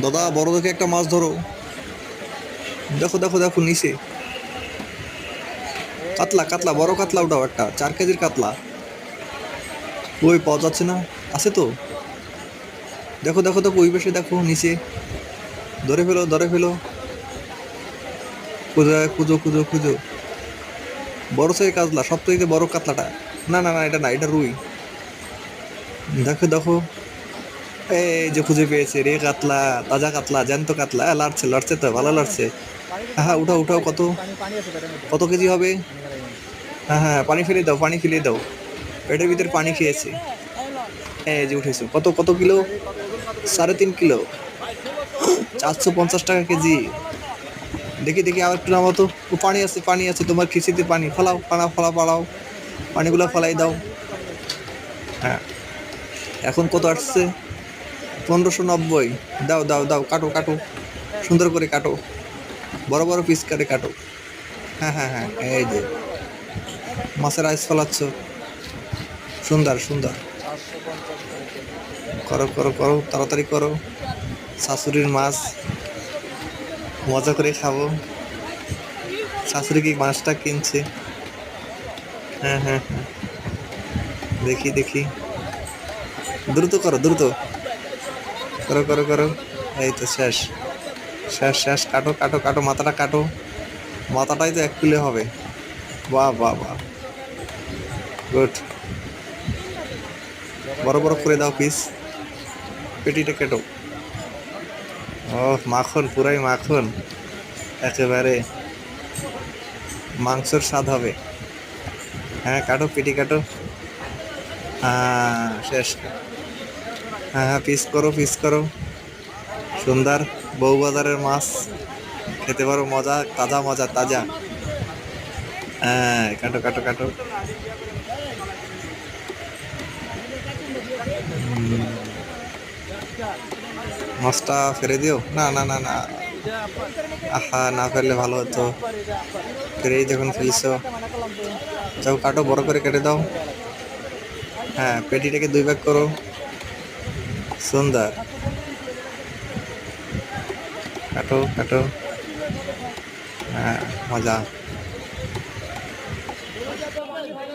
দাদা বড় দেখে একটা মাছ ধরো। দেখো দেখো দেখো নিচে কাতলা, কাতলা, বড় কাতলা, ওটাও একটা 4 কেজির কাতলা। ওই পাওয়া যাচ্ছে না। আছে তো। দেখো দেখো দেখো ওই পাশে দেখো নিচে। ধরে ফেলো, ধরে ফেলো। কোথায়? খুঁজো খুঁজো খুঁজো। বড় সাইজ কাতলা, সব থেকে বড় কাতলাটা। না না না, এটা না, এটা রুই। দেখো দেখো। এই যে খুঁজে পেয়েছে রে কাতলা। তাজা কাতলা, জ্যান্ত কাতলা। লড়ছে লড়ছে তো, ভালো লড়ছে। হ্যাঁ হ্যাঁ, উঠাও উঠাও। কত কত কেজি হবে? হ্যাঁ হ্যাঁ, পানি ফেলে দাও, পানি ফেলে দাও। পেটের ভিতরে পানি খেয়েছে। এই যে উঠেছো। কত কত কিলো? 3.5 কিলো। 450 টাকা কেজি। দেখি দেখি, আবার একটু নামাও তো। ও পানি আছে, পানি আছে, তোমার খিচিতে পানি। ফলাও, ফালাও, ফালাও, ফালাও। পানিগুলো ফলাই দাও। হ্যাঁ। এখন কত আসছে? 1590। দাও দাও দাও, কাটো কাটো। সুন্দর করে কাটো। বড় বড় পিস করে কাটো। হ্যাঁ হ্যাঁ হ্যাঁ, এই যে মাছের আইস ফলাচ্ছ। সুন্দর সুন্দর। করো করো করো, তাড়াতাড়ি করো। শাশুড়ির মাছ মজা করে খাবো। শাশুড়ি কি মাছটা কিনছে? হ্যাঁ হ্যাঁ হ্যাঁ, দেখি দেখি। দ্রুত করো, দ্রুত করো করো করো। এই তো শেষ। শেষ শেষ, কাটো কাটো কাটো, মাথাটা কাটো। মাথাটাই তো 1 কিলো হবে। বাহ বাহ বাহ, গুড। বড় বড় করে দাও পিস। পেটিটা কেটো। ও মাখন, পুরাই মাখন। একেবারে মাংসর স্বাদ হবে। হ্যাঁ কাটো, পেটি কাটো। হ্যাঁ শেষ। হ্যাঁ হ্যাঁ, পিস করো, পিস করো। সুন্দর। বউবাজারের মাছ। খেতে পারো, মজা, তাজা, মজা তাজা। হ্যাঁ, কাটো কাটো কাটো। মাছটা ফেলে দিও। না না না না, আহা, না ফেললে ভালো হতো। ফেরেই যখন ফেলছো, যাও কাটো, বড় করে কেটে দাও। হ্যাঁ, পেটিটাকে 2 ভাগ করো। সুন্দর। কাটো কাটো। হ্যাঁ, মজা।